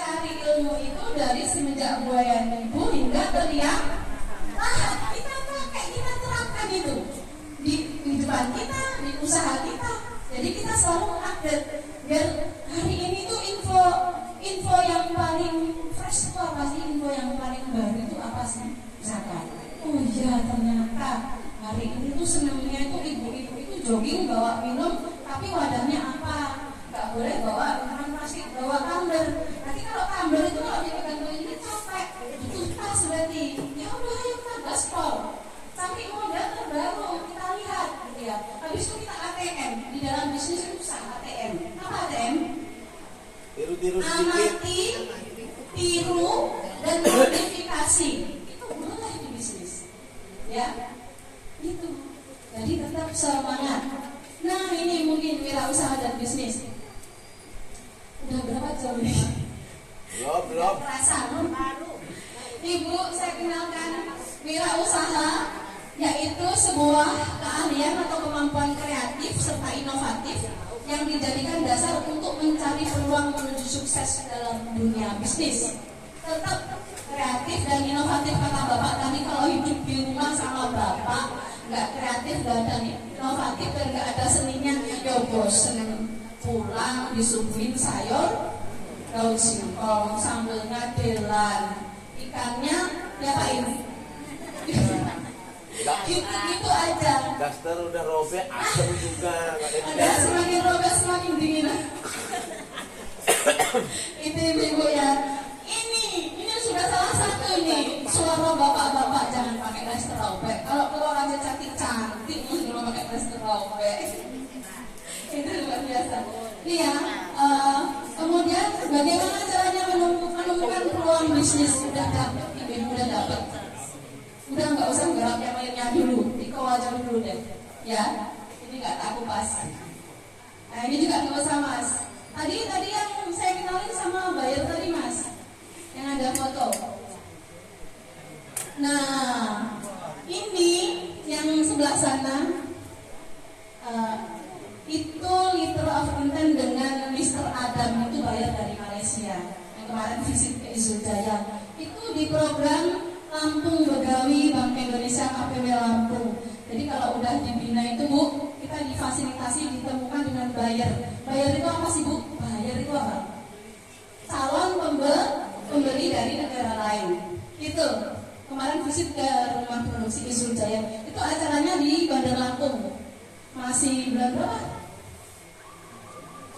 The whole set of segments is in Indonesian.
mencari ilmu itu dari semenjak buayan ibu hingga teriak lahat. Kita pakai, kita terapkan itu di kehidupan kita, di usaha kita. Jadi kita selalu update biar hari ini tuh info yang paling fresh itu apa sih, info yang paling baru itu apa sih. Misalkan, oh iya ternyata hari ini tuh senangnya itu ibu-ibu itu jogging bawa minum, tapi wadahnya apa? Gak boleh bawa minuman plastik, bawa tumbler. Nanti kalau tumbler itu kalau dipegang ini capek, butuh tas berarti. Ya udah ayo kita gaspol. Sampai modal terbaru kita lihat, gitu ya. Habis itu kita ATM di dalam bisnis itu sah ATM. Apa ATM? Tiru-tiru sedikit. Amati, tiru, dan modifikasi. Itu boleh di bisnis, ya. Itu. Jadi tetap semangat. Nah ini mungkin wirausaha dan bisnis. Udah berapa jam ini? Belum. Perasaan baru. Ibu, saya kenalkan wirausaha yaitu sebuah keahlian atau kemampuan kreatif serta inovatif yang dijadikan dasar untuk mencari peluang menuju sukses dalam dunia bisnis. Tetap kreatif dan inovatif kata bapak tadi. Kalau hidup di rumah sama bapak nggak kreatif, nggak ada inovatif dan nggak ada seninya, ya bosen. Pulang disuguhin sayur daun singkong, sambelnya delan, ikannya diapain? Gitu aja. Daster udah robek, asem juga. Ada semakin robek semakin dingin. Itu ibu ya. Ini sudah salah satu nih suara bapak-bapak, jangan pakai daster robek. Kalau keluar aja cantik kalau pakai daster robek. Itu luar biasa. Iya. Kemudian bagaimana caranya menemukan peluang bisnis? Udah dapat, ibu udah dapat. Udah nggak usah garap yang lainnya dulu, dikowajar dulu deh. Ya, ini nggak tak kupas. Nah ini juga nggak usah mas. Tadi yang saya kenalin sama buyer tadi mas, yang ada foto. Nah ini yang sebelah sana. Itu Letter of Intent dengan Mr. Adam, itu bayar dari Malaysia yang kemarin visit ke Izul Jaya. Itu di program Lampung Begawi Bank Indonesia KPW Lampung. Jadi kalau udah dibina itu Bu, kita difasilitasi ditemukan dengan buyer. Buyer itu apa sih Bu? Buyer itu apa? Calon pembeli dari negara lain. Itu kemarin visit ke rumah produksi Izul Jaya. Itu acaranya di Bandar Lampung. Masih bulan berapa?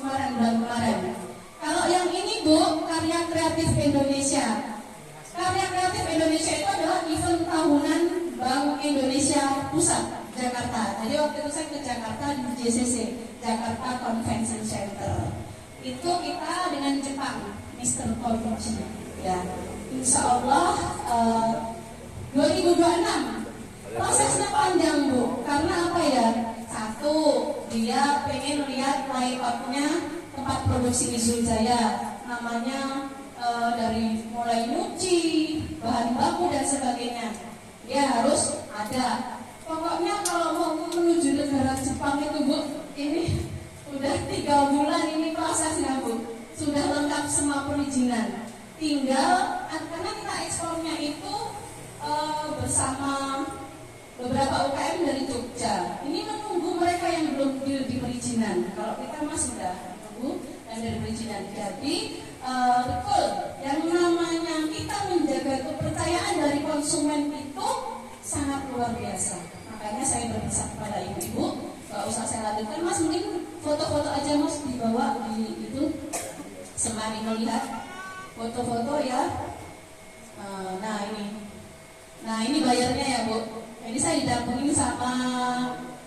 Bulan kemarin. Kalau yang ini Bu, Karya Kreatif Indonesia. Karya Kreatif Indonesia itu adalah event tahunan Bank Indonesia Pusat Jakarta. Jadi waktu itu saya ke Jakarta di JCC, Jakarta Convention Center. Itu kita dengan Jepang, Mr. Koichi. Ya, Insya Allah 2026. Prosesnya panjang Bu, karena apa ya? Satu, dia pengen lihat layoutnya tempat produksi Izul Jaya, namanya dari mulai nyuci, bahan baku dan sebagainya. Dia harus ada. Pokoknya kalau mau menuju negara Jepang itu Bu, ini udah 3 bulan ini prosesnya Bu, sudah lengkap semua perizinan. Tinggal karena kita ekspornya itu bersama beberapa UKM dari Jogja. Ini menunggu mereka yang belum di perizinan. Kalau kita mas sudah menunggu dan dari perizinan. Jadi betul, yang namanya kita menjaga kepercayaan dari konsumen itu sangat luar biasa. Makanya saya berpesan kepada ibu-ibu, gak usah saya lanjutkan mas, mungkin foto-foto aja mas dibawa di itu sembari melihat foto-foto ya. Nah ini bayarnya ya Bu. Ini saya didampingin sama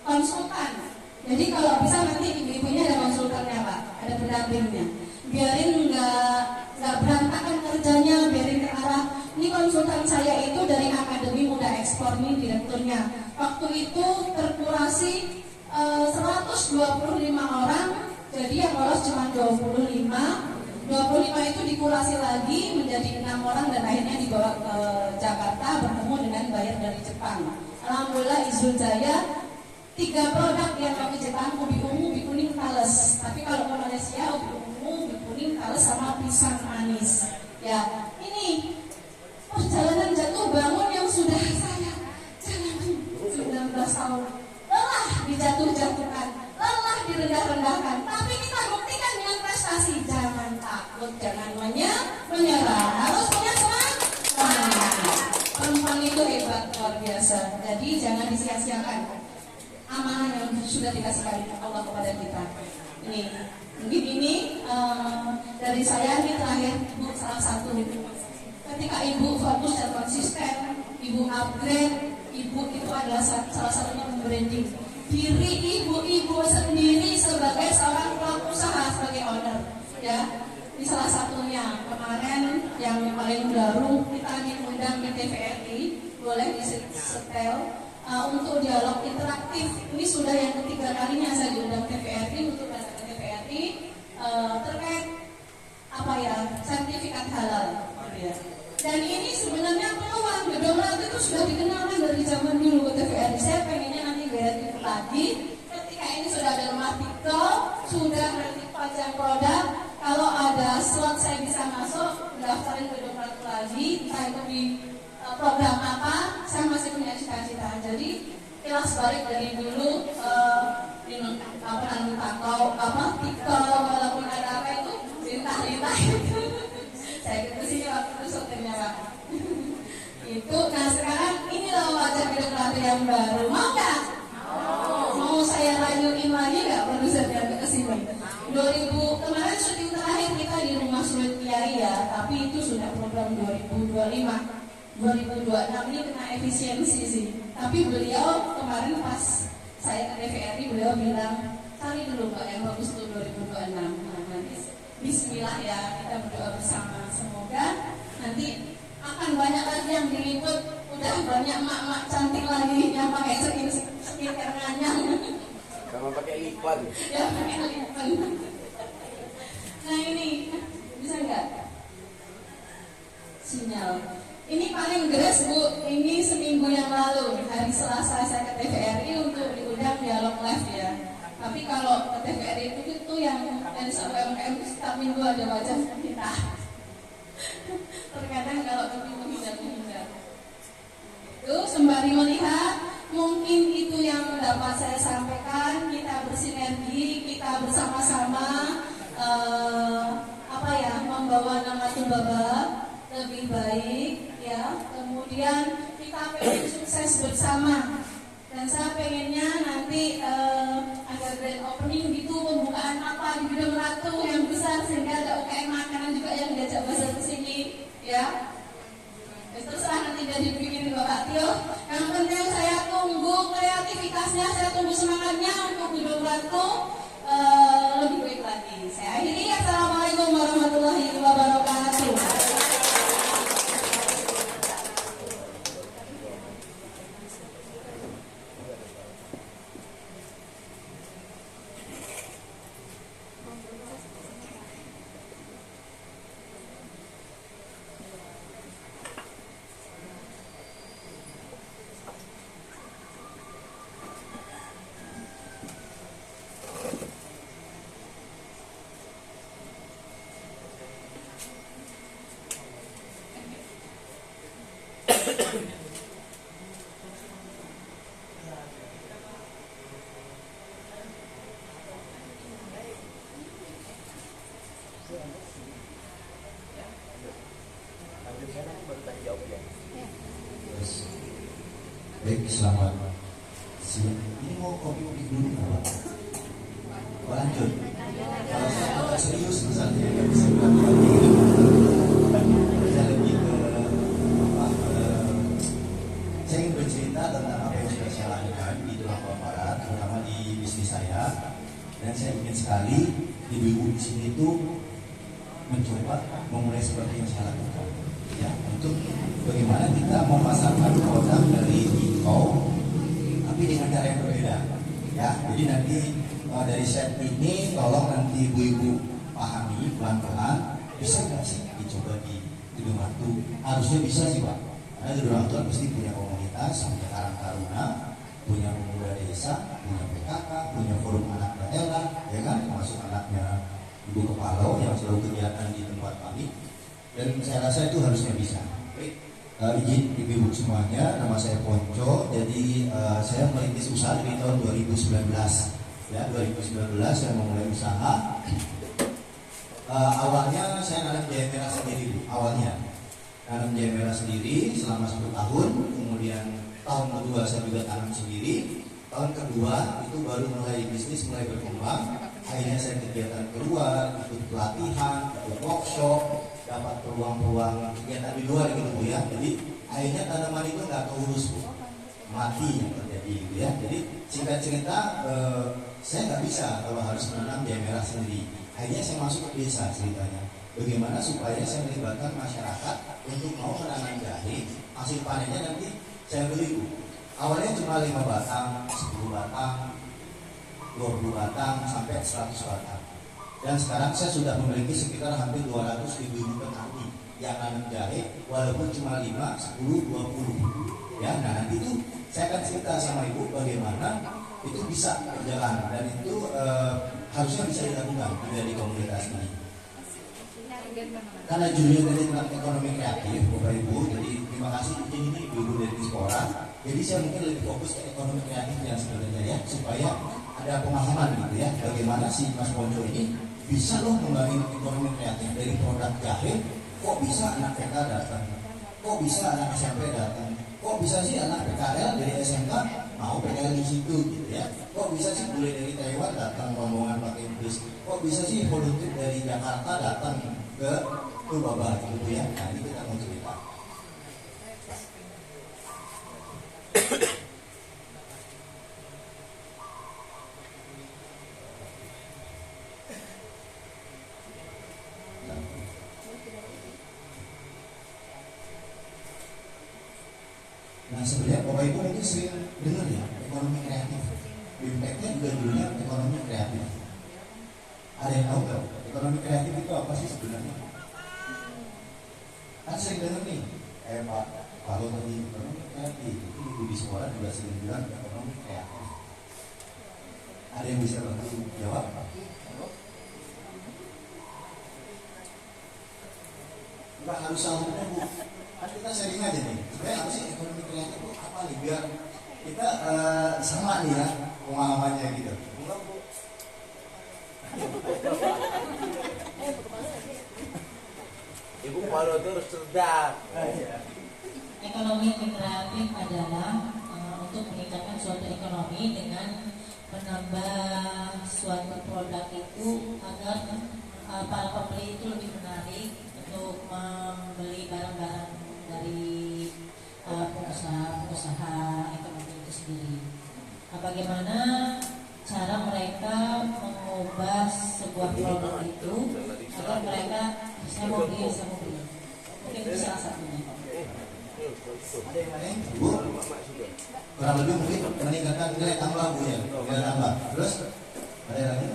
konsultan. Jadi kalau bisa nanti ibu-ibunya ada konsultannya Pak, ada pendampingnya. Biarin nggak berantakan kerjanya, biarin ke arah. Ini konsultan saya itu dari Akademi Muda Ekspor, ini direkturnya. Waktu itu terkurasi 125 orang, jadi yang lolos cuma 25. 25 itu dikurasi lagi menjadi 6 orang dan akhirnya dibawa ke Jakarta bertemu dengan buyer dari Jepang. Alhamdulillah Izul Jaya 3 produk yang kami Jepang, ubi ungu, ubi kuning, tales. Tapi kalau Malaysia ubi ungu, ubi kuning, tales sama pisang manis. Ya, ini perjalanan jatuh bangun yang sudah saya jalani 19 tahun. Lelah dijatuh-jatuhkan, lelah direndah-rendahkan, tapi kita buktikan dengan prestasi. Jangan takut, jangan menyerah, harus punya semangat. Perempuan itu hebat, luar biasa. Jadi jangan disia-siakan amanah yang sudah dikasihkan Allah kepada kita. Ini mungkin ini dari saya, ini terakhir Bu, salah satu. Ketika Ibu fokus dan konsisten, Ibu upgrade, Ibu itu adalah salah satunya membranding diri Ibu sendiri sebagai seorang pelaku usaha, sebagai owner. Ya, ini salah satunya. Kemarin yang paling baru kita diundang di TVRI, boleh disetel untuk dialog interaktif. Ini sudah yang ketiga kalinya saya diundang TVRI untuk bahasa TVRI terkait apa ya, sertifikat halal. Ya. Dan ini sebenarnya peluang gedung ratu itu sudah dikenalkan dari zaman dulu ke TVRI. Saya pengennya nanti kreatif lagi. Ketika ini sudah ada rumah TikTok, sudah nanti pajang produk. Kalau ada slot saya bisa masuk, daftarin gedung ratu lagi. Entah itu di program apa, saya masih punya cita-cita. Jadi kilas balik dari dulu TikTok, walaupun ada apa itu lintah-lintah itu. Saya ke sini waktu itu syutingnya Pak. Itu, nah sekarang inilah wajah gedung ratu yang baru. Mau nggak? Mau saya lanjutin lagi nggak? Produser yang ke sini. 2000 kemarin syuting terakhir kita di Rumah Sulit Kiai ya, tapi itu sudah program 2025. 2026 ini kena efisiensi sih. Tapi beliau kemarin pas saya ke TVRI, beliau bilang cari dulu Mbak yang bagus tuh 2026. Nah, nanti bismillah ya, kita berdoa bersama. Semoga nanti akan banyak lagi yang diliput. Udah banyak emak-emak cantik lagi yang pakai skincare nganyang. Sama pakai lipan. Ya pakai lipan. Nah ini bisa nggak? Sinyal. Ini paling geras Bu, ini seminggu yang lalu, hari Selasa saya ke TVRI untuk diundang dialog live ya. Tapi kalau ke TVRI itu yang dari UMKM setiap minggu ada wajah kita. Terkadang kalau kami menghindar. Itu sembari melihat, mungkin itu yang dapat saya sampaikan. Kita bersinergi, kita bersama-sama membawa nama Tumbaba lebih baik. Ya, kemudian kita pengen sukses bersama, dan saya pengennya nanti ada grand opening gitu, pembukaan apa di Gedung Ratu yang besar sehingga ada UKM makanan juga yang diajak masuk ke sini, ya. Terserah nanti dari bikin Bapak Tio. Yang penting saya tunggu kreativitasnya, saya tunggu semangatnya untuk Gedung Ratu lebih baik lagi. Saya akhiri, assalamualaikum warahmatullahi wabarakatuh. Baik, selamat siang. Ini mau kopi dulu apa? Lanjut. Kalau saya serius misalnya nggak bisa bilang saya lebih ke saya ingin bercerita tentang apa yang sudah saya lakukan di Tulang Barat, terutama di bisnis saya. Dan saya ingin sekali ibu-ibu di sini itu mencoba memulai seperti yang saya lakukan. Ya, untuk bagaimana kita memasarkan produk dari Iko, tapi dengan cara yang berbeda. Ya, jadi nanti dari set ini, tolong nanti ibu-ibu pahami pelan-pelan, bisa nggak sih dicoba di Gedung Ratu? Harusnya bisa sih Pak, karena Gedung Ratu kan pasti punya komunitas, punya Karang Taruna, punya pemuda desa, punya PKK, punya forum anak daerah, ya kan, termasuk anaknya Ibu Kepala yang selalu kegiatan di tempat kami. dan saya rasa itu harusnya bisa. Izin ibu-ibu semuanya, nama saya Ponco. Jadi saya merintis usaha di tahun 2019. Ya, 2019 saya memulai usaha. Awalnya saya nanam jahe merah sendiri, awalnya nanam jahe merah sendiri selama 1 tahun. Kemudian tahun kedua saya juga tanam sendiri. Tahun kedua itu baru mulai bisnis, mulai berkembang. Akhirnya saya kegiatan keluar, ikut pelatihan, ikut workshop, dapat peluang-peluang kegiatan di luar gitu Bu ya. Jadi akhirnya tanaman itu nggak keurus Bu, mati yang terjadi gitu ya. Jadi singkat cerita saya nggak bisa kalau harus menanam jahe merah sendiri. Akhirnya saya masuk ke desa ceritanya. Bagaimana supaya saya melibatkan masyarakat untuk mau menanam jahe, hasil panennya nanti saya beli Bu. Awalnya cuma 5 batang, 10 batang, 20 batang, sampai 100 batang. Dan sekarang saya sudah memiliki sekitar hampir 200 ribu petani yang nanam jahe, walaupun cuma 5, 10, 20. Ya, nah nanti itu saya akan cerita sama Ibu bagaimana itu bisa berjalan dan itu harusnya bisa dilakukan juga di komunitas ini. Karena judulnya dari tentang ekonomi kreatif, Bapak Ibu, jadi terima kasih ini Ibu dari Dispora. Jadi saya mungkin lebih fokus ke ekonomi kreatif yang sebenarnya ya, supaya ada pemahaman gitu ya, bagaimana si Mas Ponco ini bisa loh membangun ekonomi kreatif dari produk jahe. Kok bisa anak PK datang? Kok bisa anak SMP datang? Kok bisa sih anak PKL dari SMK mau PKL di situ gitu ya? Kok bisa sih bule dari Taiwan datang rombongan pakai bus? Kok bisa sih volunteer dari Jakarta datang ke Purbalingga gitu ya? Nah ini kita mau cerita. Nah sebenarnya Bapak Ibu mungkin sering dengar ya ekonomi kreatif. Bimteknya juga judulnya ekonomi kreatif. Ada yang tahu nggak? Ekonomi kreatif itu apa sih sebenarnya? Kan sering dengar nih, Pak, kalau tadi ekonomi kreatif itu Ibu di sekolah juga sering bilang ekonomi kreatif. Ada yang bisa bantu jawab? Nggak harus sama Bu. Kan kita sharing aja nih. Sebenarnya apa sih ekonomi kreatif itu apa nih? Biar kita sama nih ya pengalamannya gitu. Enggak Bu. Ibu malu terus cerdas. Ekonomi kreatif adalah untuk meningkatkan suatu ekonomi dengan menambah suatu produk itu agar para pembeli itu lebih menarik untuk membeli barang-barang dari pengusaha ekonomi itu sendiri. Nah, bagaimana cara mereka mengubah sebuah produk itu agar mereka saya mau beli. Mungkin itu salah satunya. Ada yang lain? Bu? Kurang lebih mungkin meningkatkan nilai tambah Bu ya, nilai tambah. Terus ada yang lagi?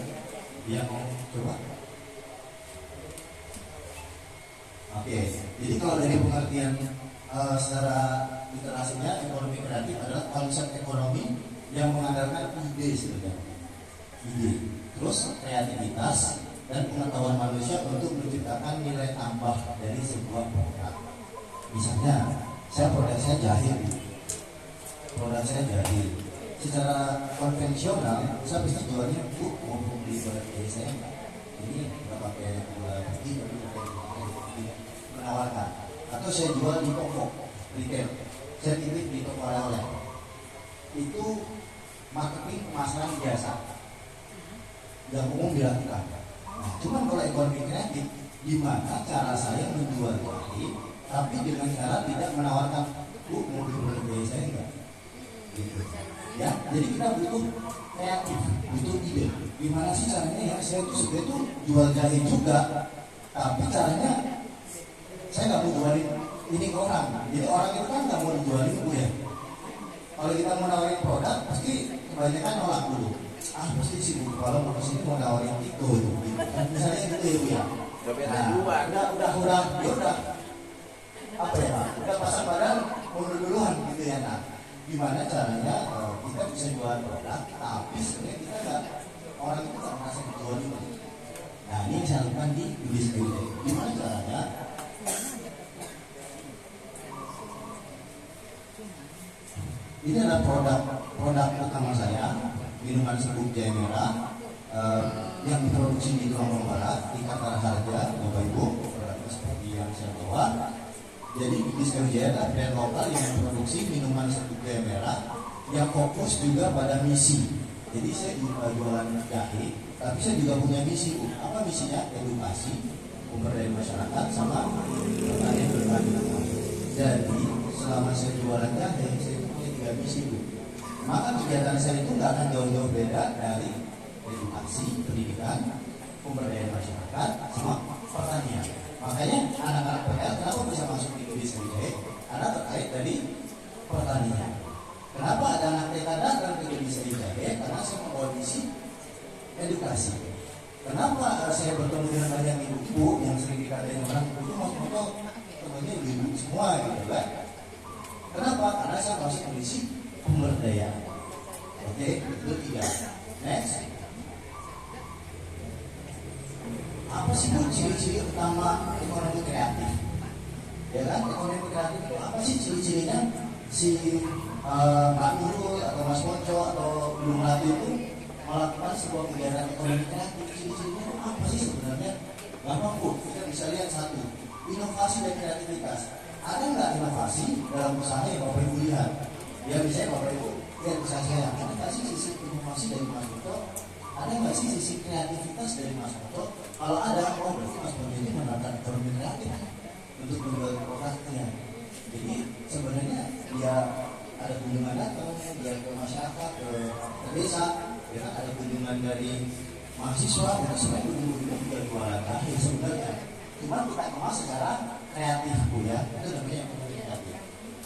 Yang mau coba? Oke, jadi kalau dari pengertian secara literasinya, ekonomi kreatif adalah konsep ekonomi yang mengandalkan ide sebenarnya. Ide, terus kreativitas dan pengetahuan manusia untuk menciptakan nilai tambah dari sebuah produk. Misalnya, produk saya jahe. Produk saya jahe. Secara konvensional, saya bisa jualnya Bu, mau beli produk jahe saya enggak? Ini nggak pakai gula putih, tapi pakai menawarkan. Atau saya jual di toko retail, saya titip di toko oleh-oleh. Itu marketing pemasaran biasa yang umum dilakukan. Nah, cuman kalau ekonomi kreatif, gimana cara saya menjual jahe, tapi dengan cara tidak menawarkan, Bu, mau beli produk jahe saya enggak? Gitu. Ya, jadi kita butuh kreatif, butuh ide. Gimana sih caranya ya? Saya tuh sebenarnya tuh jual jahe juga, tapi caranya saya nggak mau jualin ini ke orang. Jadi orang itu kan nggak mau dijualin Bu ya. Kalau kita mau nawarin produk, pasti kebanyakan nolak dulu. Pasti sih Bu, kalau mau kesini mau nawarin itu. Misalnya gitu ya Bu ya. Nah, udah, ya udah. Apa ya? Udah pasang badan, mundur duluan gitu ya. Nah, gimana caranya kita bisa jual produk, tapi sebenarnya kita nggak, orang itu nggak merasa dijualin. Nah, ini yang saya lakukan di Budis Everyday. Gimana caranya Ini adalah produk utama saya, minuman serbuk jahe merah yang diproduksi di Lampung Barat, di Kartara Harja, Bapak Ibu, produknya seperti yang saya bawa. Jadi Bisnis Jaya adalah brand lokal yang memproduksi minuman serbuk jahe merah yang fokus juga pada misi. Jadi saya jualan jahe, tapi saya juga punya misi. Apa misinya? Edukasi, pemberdayaan masyarakat, sama petani berkelanjutan. Jadi selama saya jualan jahe, saya punya 3 misi, Bu. Maka kegiatan saya itu nggak akan jauh-jauh beda dari edukasi, pendidikan, pemberdayaan masyarakat, sama pertanian. Makanya anak-anak PL kenapa bisa masuk di Bisnis Jaya? Karena terkait dari pertanian. Kenapa ada anak TK datang ke Bisnis Jaya? Karena saya membawa misi edukasi. Kenapa saya bertemu dengan banyak ibu-ibu yang sering dikatain orang itu moto temannya ibu semua gitu kan? Kenapa? Karena saya masuk kondisi pemberdayaan. Oke, itu 3. Next. Apa sih Bu ciri-ciri utama ekonomi kreatif? Ya kan, ekonomi kreatif itu apa sih ciri-cirinya? Si Mbak Nurul atau Mas Moco atau Ibu Melati itu melakukan sebuah kegiatan ekonomi kreatif. Ciri-cirinya itu apa sih sebenarnya? Gampang Bu, kita bisa lihat 1, inovasi dan kreativitas. Ada nggak inovasi dalam usaha yang Bapak Ibu lihat? Ya misalnya Bapak Ibu lihat usaha saya, ada nggak sih sisi inovasi dari Mas Moco? Ada nggak sih sisi kreativitas dari Mas Moco? Kalau ada, oh berarti Mas Moco ini menerapkan ekonomi kreatif untuk menjual produknya. Jadi sebenarnya dia ada kunjungan datang, dia ke masyarakat, ke desa, ya ada kunjungan dari mahasiswa, dan sebenarnya ujung-ujungnya juga jualan jahe sebenarnya. Cuma kita kemas secara kreatif Bu ya, itu namanya ekonomi kreatif.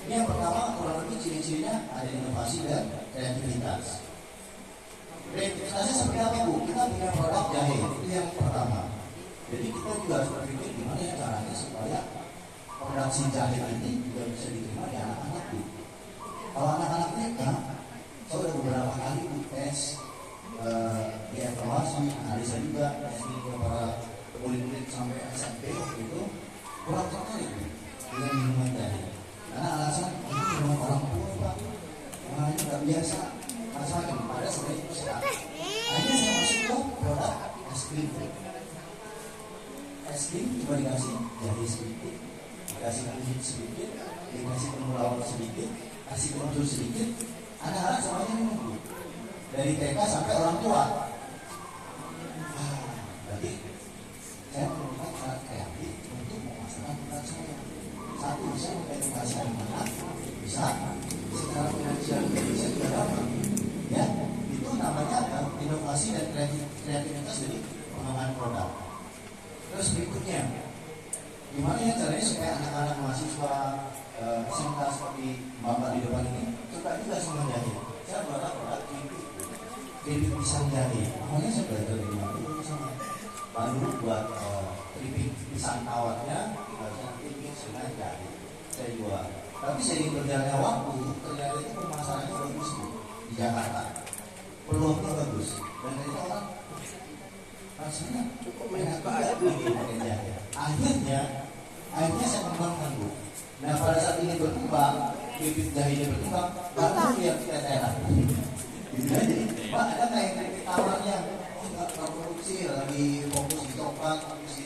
Ini yang pertama, kurang lebih ciri-cirinya ada inovasi dan kreativitas. Kreativitasnya seperti apa Bu? Kita punya produk jahe, itu yang pertama. Jadi kita juga harus berpikir gimana ya caranya supaya produksi jahe ini juga bisa diterima di anak-anak Bu. Kalau anak-anak mereka, saya udah beberapa kali Bu tes dievaluasi, analisa juga testing ke para murid-murid sampai SMP itu kurang tertarik dengan minuman jahe. Karena alasan ini minuman orang tua Pak, ini nggak biasa, macam-macam. Pada sebenarnya itu sehat. Akhirnya saya masuk ke produk es krim. Es krim cuma dikasih jahe sedikit, dikasih kunyit sedikit, dikasih pengulang sedikit, kasih konsumsi sedikit, anak-anak semuanya minum dari TK sampai orang tua. Berarti saya menemukan cara kreatif untuk memasarkan produk saya. 1, bisa mengedukasi anak-anak, bisa secara finansial bisa juga dapat. Ya, itu namanya inovasi dan kreativitas dari pengembangan produk. Terus berikutnya, gimana ya caranya supaya anak-anak mahasiswa SMK seperti Bapak di depan ini suka juga sama jahe. Saya buat produk keripik pisang jahe. Awalnya saya belajar dari mana sama baru buat keripik pisang tawatnya, kita keripik dengan jahe. Saya jual. Tapi seiring berjalannya waktu, ternyata itu pemasarannya bagus Bu di Jakarta. Peluangnya bagus. Dan ternyata orang rasanya cukup enak juga pakai jahe. Akhirnya saya kembangkan Bu. Nah pada saat ini berkembang, keripik jahenya berkembang, baru yang kita terak. Jadi, Pak ada nggak yang keripik tawarnya? Oh nggak produksi, lagi fokus di coklat, fokus di